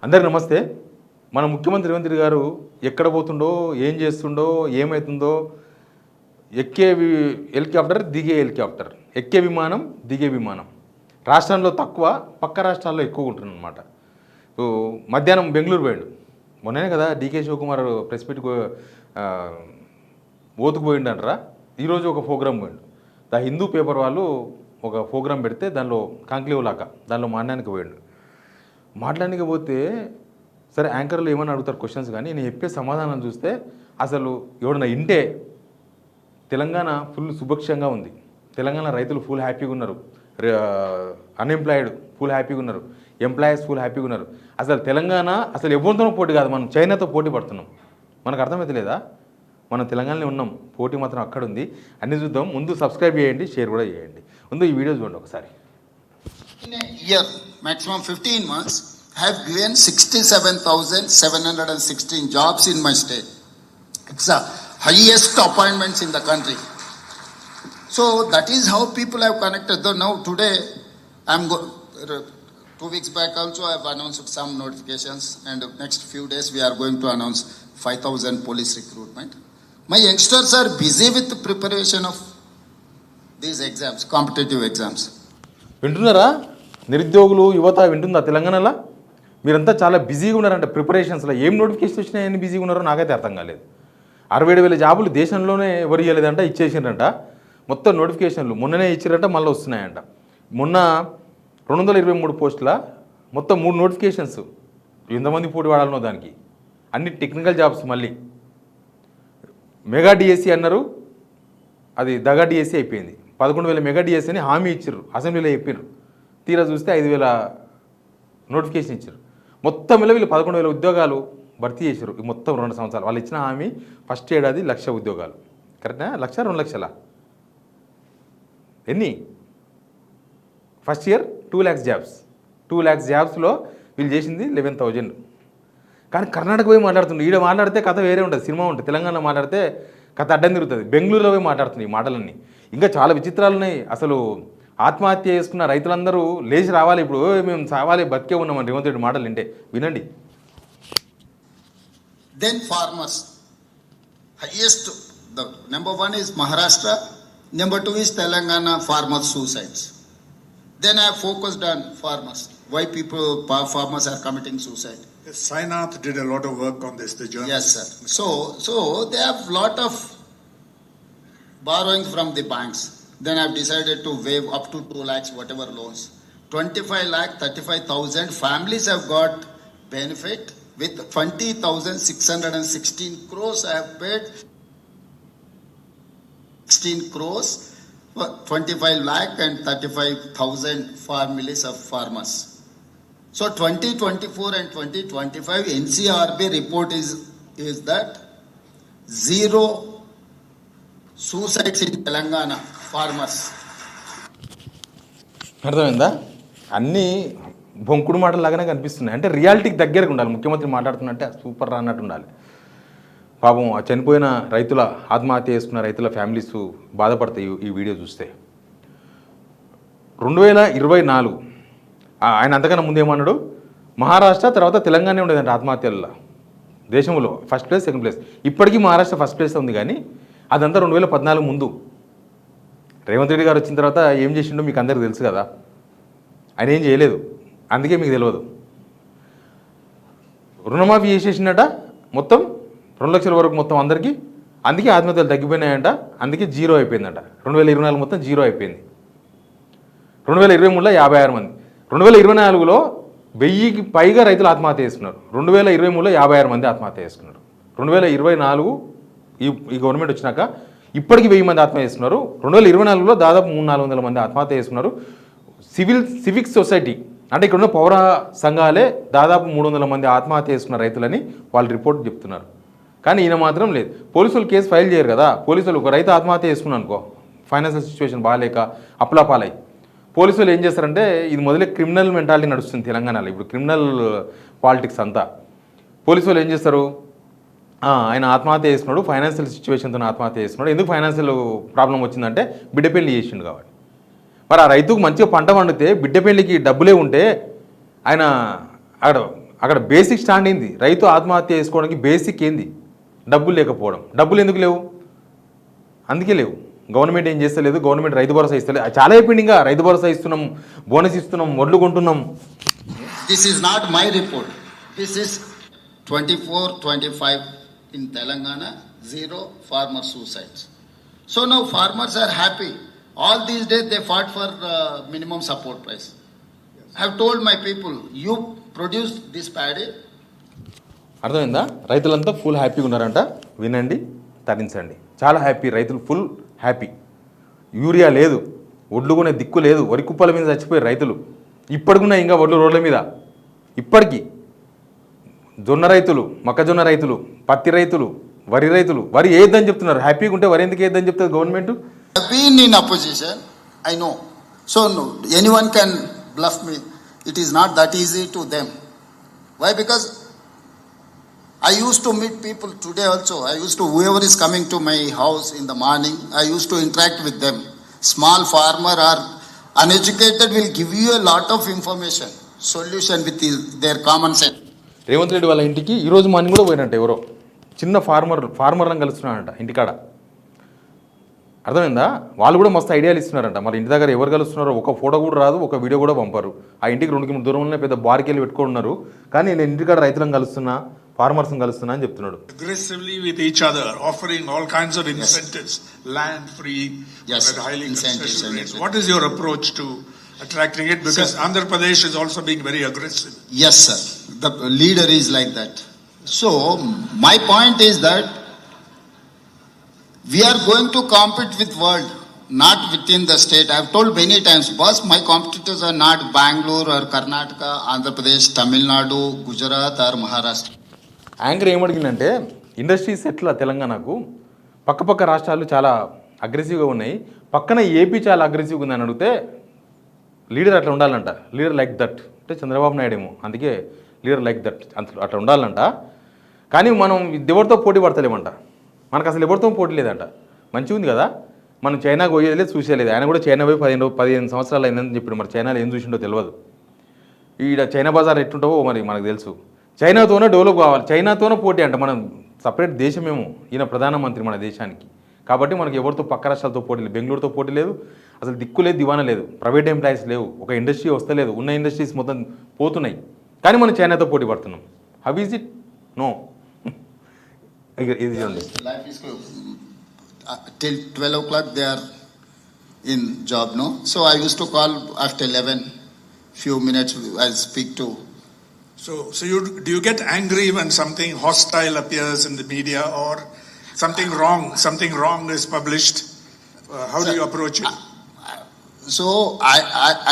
అందరికీ నమస్తే. మన ముఖ్యమంత్రి రేవంత్ రెడ్డి గారు ఎక్కడ పోతుండో, ఏం చేస్తుండో, ఏమవుతుందో, ఎక్కే హెలికాప్టర్, దిగే హెలికాప్టర్, ఎక్కే విమానం, దిగే విమానం రాష్ట్రంలో తక్కువ, పక్క రాష్ట్రాల్లో ఎక్కువ ఉంటుందన్నమాట. మధ్యాహ్నం బెంగళూరు పోయాడు. మొన్ననే కదా డీకే శివకుమార్ ప్రెస్ మీట్ ఓతుకు పోయిండంటారా. ఈరోజు ఒక ప్రోగ్రామ్ పోయిండు. ద హిందూ పేపర్ వాళ్ళు ఒక ప్రోగ్రాం పెడితే దానిలో కాంక్లేవ్ లాగా దానిలో మాట్లాడానికి పోయిండు. మాట్లాడడానికి పోతే సరే యాంకర్లు ఏమని అడుగుతారు క్వశ్చన్స్, కానీ నేను చెప్పే సమాధానం చూస్తే అసలు ఎవడన్నా ఇంటే తెలంగాణ ఫుల్ సుభిక్షంగా ఉంది, తెలంగాణ రైతులు ఫుల్ హ్యాపీగా ఉన్నారు, అన్ఎంప్లాయిడ్ ఫుల్ హ్యాపీగా ఉన్నారు, ఎంప్లాయీస్ ఫుల్ హ్యాపీగా ఉన్నారు. అసలు తెలంగాణ అసలు ఎవరితోనో పోటీ కాదు, మనం చైనాతో పోటీ పడుతున్నాం. మనకు అర్థమవుతలేదా? మనం తెలంగాణలో ఉన్నాం, పోటీ మాత్రం అక్కడ ఉంది. అన్ని చూద్దాం. ముందు సబ్స్క్రైబ్ చేయండి, షేర్ కూడా చేయండి. ముందు ఈ వీడియో చూడండి ఒకసారి. In a year, maximum 15 months, I have given 67,716 jobs in my state. It's the highest appointments in the country. So that is how people have connected. Though now today, 2 weeks back also I have announced some notifications, and next few days we are going to announce 5,000 police recruitment. My youngsters are busy with the preparation of these exams, competitive exams. వింటున్నారా? నిరుద్యోగులు, యువత వింటుందా? తెలంగాణలో మీరంతా చాలా బిజీగా ఉన్నారంట ప్రిపరేషన్స్లో. ఏం notification వచ్చినాయి, ఎన్ని బిజీగా ఉన్నారో నాకైతే అర్థం కాలేదు. 67,000 జాబులు దేశంలోనే ఎవరు ఇవ్వలేదంట, ఇచ్చేసిండ్రంట. మొత్తం నోటిఫికేషన్లు మొన్ననే ఇచ్చారంట, మళ్ళీ వస్తున్నాయంట. మొన్న 223 పోస్టుల మొత్తం 3 నోటిఫికేషన్స్. ఎంతమంది పోటీ వాడాలనో దానికి. అన్ని టెక్నికల్ జాబ్స్. మళ్ళీ మెగా డిఎస్సి అన్నారు, అది దగా డిఎస్సి అయిపోయింది. 11,000 మెగా డిఎస్సి అని హామీ ఇచ్చారు, అసెంబ్లీలో చెప్పారు. తీరా చూస్తే 5,000 నోటిఫికేషన్ ఇచ్చారు. మొత్తం వీళ్ళు 11,000 ఉద్యోగాలు భర్తీ చేశారు. ఈ మొత్తం 2 సంవత్సరాలు వాళ్ళు ఇచ్చిన హామీ. ఫస్ట్ ఏడాది 1,00,000 ఉద్యోగాలు. కరెక్టా? 1,00,000 2 లక్షల ఎన్ని? First year 2 lakhs jobs. 2 lakhs జాబ్స్లో వీళ్ళు చేసింది 11,000. కానీ కర్ణాటక పోయి మాట్లాడుతుంది. ఈడ మాట్లాడితే కథ వేరే ఉంటుంది, సినిమా ఉంటుంది. తెలంగాణ మాట్లాడితే కథ అడ్డం తిరుగుతుంది. బెంగళూరులో పోయి మాట్లాడుతుంది ఈ మాటలన్నీ. ఇంకా చాలా విచిత్రాలు ఉన్నాయి. అసలు ఆత్మహత్య చేసుకున్న రైతులందరూ లేచి రావాలి, ఇప్పుడు మేము సావాలి, బతికే ఉన్నామని రేవంత్ రెడ్డి మాటలు వింటే వినండి. Then farmers, highest, the number 1 is Maharashtra, number 2 is Telangana farmers suicides. Then I have focused on farmers. Why farmers are committing suicide? Yes, Sainath did a lot of work on this, the journalist. Yes, sir. So they have lot of borrowing from the banks. Then I have decided to waive up to 2 lakhs whatever loans. 25 lakh 35,000 families have got benefit. With 20,616 crores I have paid 16 crores, 25 lakh and 35,000 families of farmers. So 2024 and 2025 NCRB report is that zero suicides in Telangana farmers. అర్థమైందా? అన్నీ బొంకుడు మాటలు లాగానే కనిపిస్తున్నాయి. అంటే రియాలిటీకి దగ్గరకు ఉండాలి. ముఖ్యమంత్రి మాట్లాడుతున్నట్టే సూపర్ రా అన్నట్టు ఉండాలి. పాపం ఆ చనిపోయిన రైతుల, ఆత్మహత్య చేసుకున్న రైతుల ఫ్యామిలీస్ బాధపడతాయి ఈ వీడియో చూస్తే. 2024 ఆయన అంతకన్నా ముందేమన్నాడు, మహారాష్ట్ర తర్వాత తెలంగాణ ఉండేదంటే ఆత్మహత్యల్లో దేశంలో ఫస్ట్ ప్లేస్, సెకండ్ ప్లేస్. ఇప్పటికీ మహారాష్ట్ర ఫస్ట్ ప్లేస్ ఉంది, కానీ అదంతా 2014 ముందు. రేవంత్ రెడ్డి గారు వచ్చిన తర్వాత ఏం చేసిండో మీకు అందరికీ తెలుసు కదా. ఆయన ఏం చేయలేదు, అందుకే మీకు తెలియదు. రుణమాఫీ చేసేసిందట మొత్తం 2 లక్షల వరకు మొత్తం అందరికీ. అందుకే ఆత్మహత్యలు తగ్గిపోయినాయంట, అందుకే జీరో అయిపోయిందంట. 2024 మొత్తం జీరో అయిపోయింది. 2023లో 56 మంది. 2024లో 1000కి పైగా రైతులు ఆత్మహత్య చేసుకున్నారు. 2023లో 56 మంది ఆత్మహత్య చేసుకున్నారు. 2024 ఈ గవర్నమెంట్ వచ్చినాక ఇప్పటికీ 1000 మంది ఆత్మహత్య చేసుకున్నారు. 2024లో దాదాపు 300-400 మంది ఆత్మహత్య చేసుకున్నారు. సివిక్ సొసైటీ అంటే ఇక్కడున్న పౌర సంఘాలే దాదాపు 300 మంది ఆత్మహత్య చేసుకున్న రైతులని వాళ్ళు రిపోర్ట్ చెప్తున్నారు. కానీ ఈయన మాత్రం లేదు. పోలీసులు కేసు ఫైల్ చేయరు కదా. పోలీసులు ఒక రైతు ఆత్మహత్య చేసుకున్నాను అనుకో, ఫైనాన్షియల్ సిచ్యువేషన్ బాగాలేక అప్లాపాలై, పోలీసులు ఏం చేస్తారంటే, ఇది మొదలే క్రిమినల్ మెంటాలిటీ నడుస్తుంది తెలంగాణలో ఇప్పుడు, క్రిమినల్ పాలిటిక్స్ అంతా. పోలీసులు ఏం చేస్తారు, ఆయన ఆత్మహత్య చేసుకున్నాడు, ఫైనాన్షియల్ సిచ్యువేషన్తో ఆత్మహత్య చేసుకున్నాడు. ఎందుకు ఫైనాన్షియల్ ప్రాబ్లం వచ్చిందంటే బిడ్డ పెళ్లి చేసిండు కాబట్టి. మరి ఆ రైతుకు మంచిగా పంట పండితే బిడ్డ పెళ్లికి డబ్బులే ఉంటే ఆయన అక్కడ బేసిక్ స్టాండ్ ఏంది? రైతు ఆత్మహత్య చేసుకోవడానికి బేసిక్ ఏంది? డబ్బులు లేకపోవడం. డబ్బులు ఎందుకు లేవు? అందుకే లేవు. గవర్నమెంట్ ఏం చేస్తలేదు, గవర్నమెంట్ రైతు భరోసా ఇస్తలేదు. చాలా అయిపోయింది. ఇంకా రైతు భరోసా ఇస్తున్నాం, బోనస్ ఇస్తున్నాం, వడ్లు కొంటున్నాం. This is not my report. This is 24-25 in Telangana, 0 farmer suicides. So now farmers are happy. All these days they fought for minimum support price. I have told my people, you produce this paddy. అర్థమైందా? రైతులంతా full హ్యాపీగా ఉన్నారంట. వినండి, తరించండి. చాలా happy, రైతులు full happy. Urea లేదు, ఒడ్లు కొనే దిక్కు లేదు, వరి కుప్పల మీద చచ్చిపోయారు రైతులు. ఇప్పటికున్నా ఇంకా ఒడ్లు రోడ్ల మీద. ఇప్పటికీ జొన్న రైతులు, మొక్కజొన్న రైతులు, పత్తి రైతులు, వరి రైతులు వరి వేయద్దని చెప్తున్నారు. హ్యాపీగా ఉంటే వరి ఎందుకు వేయద్దని చెప్తుంది government? I've been in opposition, I know. So no, anyone can bluff me. It is not that easy to them. Why? Because I used to meet people today also. I used to, whoever is coming to my house in the morning, I used to interact with them. Small farmer or uneducated will give you a lot of information, solution with their common sense. Revanth Reddy వాళ్ళ ఇంటికి ఈరోజు morning కూడా పోయినట్ట. ఎవరో చిన్న ఫార్మర్లను కలుస్తున్నారంట ఇంటికాడ. అర్థమైందా? వాళ్ళు కూడా మస్తు ఐడియాలు ఇస్తున్నారంట. మరి ఇంటి దగ్గర ఎవరు కలుస్తున్నారో ఒక ఫోటో కూడా రాదు, ఒక వీడియో కూడా పంపారు. ఆ ఇంటికి 2 కిలోమీటర్ల దూరంలోనే పెద్ద బార్కెళ్ళి పెట్టుకొని ఉన్నారు. కానీ నేను ఇంటికాడ రైతులను కలుస్తున్నా, ఫార్మర్స్ని కలుస్తున్నా అని చెప్తున్నాడు. Aggressively with each other, offering all kinds of incentives, land free, Yes, at highly incentives concession and rates. everything. What is your approach to attracting it? Because Andhra Pradesh is also being very aggressive. Yes, sir. The leader is like that. So my point is that we are going to compete with world, not within the state. I have told many times, boss, my competitors are not Bangalore or Karnataka, Andhra Pradesh, Tamil Nadu, Gujarat or Maharashtra. Anchor ఏమడిగిందంటే, industries ఎట్లా తెలంగాణకు పక్క రాష్ట్రాలు చాలా అగ్రెసివ్గా ఉన్నాయి, పక్కన AP చాలా అగ్రెసివ్గా ఉందని అడిగితే లీడర్ అట్లా ఉండాలంట. లీడర్ లైక్ దట్ అంటే చంద్రబాబు నాయుడు ఏమో, అందుకే లీడర్ లైక్ దట్ అట్లా ఉండాలంట. కానీ మనం ఎవరితో పోటీ పడతలేమంట. మనకు అసలు ఎవరితో పోటీ లేదంట. మంచిగా ఉంది కదా, మనం చైనాకు పోయేది లేదు, చూసేలేదు. ఆయన కూడా చైనా పోయి 15 సంవత్సరాలు అయిందని చెప్పాడు. మరి చైనాలో ఏం చూసిండో తెలియదు. ఈడ చైనా బజార్ ఎట్టుంటావో మరి మనకు తెలుసు. చైనాతోనే డెవలప్ కావాలి, చైనాతోనే పోటీ అంట. మనం సపరేట్ దేశమేమో, ఈయన ప్రధానమంత్రి మన దేశానికి. కాబట్టి మనకి ఎవరితో పక్క రాష్ట్రాలతో పోటీ లేదు, బెంగళూరుతో పోటీ లేదు, అసలు దిక్కు లేదు, దివానా లేదు, ప్రైవేట్ ఎంప్లాయీస్ లేవు, ఒక ఇండస్ట్రీ వస్తలేదు, ఉన్న ఇండస్ట్రీస్ మొత్తం పోతున్నాయి. కానీ మనం చైనాతో పోటీ పడుతున్నాం. How is it? నో. ఇది Life is good. Till 12 o'clock they are in job, no? So I used to call after 11, few minutes I'll speak to. So do you get angry when something hostile appears in the media or something wrong is published? How do you approach it? So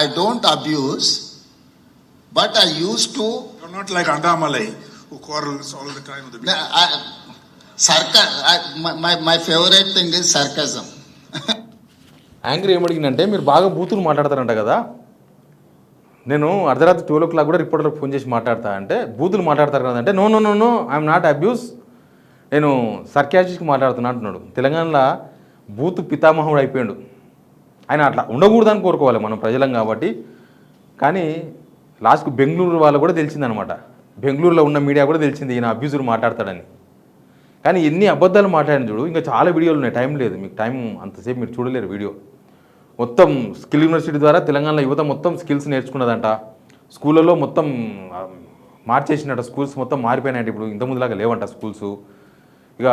I don't abuse, but I used to. You're not like Andamalai who quarrels all the time with the media. My favorite thing is sarcasm. Anchor ఏమడిగిందంటే, మీరు బాగా బూతులు మాట్లాడతారంట కదా, నేను అర్ధరాత్రి 12 o'clock కూడా రిపోర్టర్లకు phone చేసి మాట్లాడతా అంటే, బూతులు మాట్లాడతారు కదంటే, no no no no I'm not abuse, నేను సర్కాస్టిక్ మాట్లాడుతున్నా అంటున్నాడు. తెలంగాణలో బూత్ పితామహుడు అయిపోయాడు. ఆయన అట్లా ఉండకూడదని కోరుకోవాలి మనం ప్రజలం కాబట్టి. కానీ లాస్ట్కు బెంగళూరు వాళ్ళు కూడా తెలిసిందనమాట, బెంగళూరులో ఉన్న మీడియా కూడా తెలిసింది ఈయన అబ్యూజర్ మాట్లాడతాడని. కానీ ఎన్ని అబద్ధాలు మాట్లాడిన చూడు. ఇంకా చాలా వీడియోలు ఉన్నాయి, టైం లేదు, మీకు టైం అంతసేపు మీరు చూడలేరు వీడియో. మొత్తం స్కిల్ యూనివర్సిటీ ద్వారా తెలంగాణలో యువత మొత్తం స్కిల్స్ నేర్చుకున్నదంట. స్కూళ్ళలో మొత్తం మార్చేసినట్ట, స్కూల్స్ మొత్తం మారిపోయినాయంట. ఇప్పుడు ఇంతకుముందులాగా లేవంట స్కూల్స్. ఇక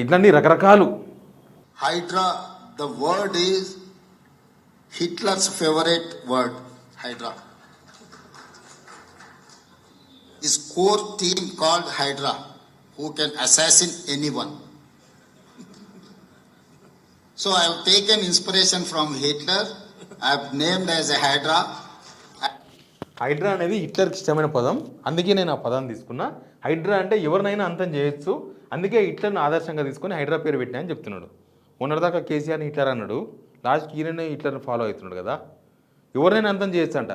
ఇట్లాంటి రకరకాలు. Hydra, the word is Hitler's favorite word, Hydra. His core team called Hydra, who can assassinate anyone. So I have taken inspiration from Hitler. I have named as a Hydra. Hydraa అనేది హిట్లర్కి ఇష్టమైన పదం, అందుకే నేను ఆ పదాన్ని తీసుకున్నా. హైడ్రా అంటే ఎవరినైనా అంతం చేయొచ్చు, అందుకే హిట్లర్ని ఆదర్శంగా తీసుకొని హైడ్రా పేరు పెట్టినా అని చెప్తున్నాడు. మొన్నటిదాకా కేసీఆర్ని హిట్లర్ అన్నాడు, లాస్ట్కి ఈయననే హిట్లర్ని ఫాలో అవుతున్నాడు కదా. ఎవరినైనా అంతం చేయొచ్చు అంట.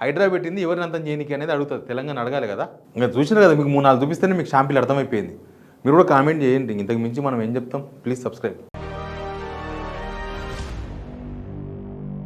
హైడ్రా పెట్టింది ఎవరిని అంతం చేయనికి అనేది అడుగుతుంది. తెలంగాణ అడగాలి కదా. ఇంకా చూసినారు కదా, మీకు 3-4 చూపిస్తేనే మీకు షాంపిల్ అర్థమైపోయింది. మీరు కూడా కామెంట్ చేయండి. ఇంతకు మించి మనం ఏం చెప్తాం. Please subscribe.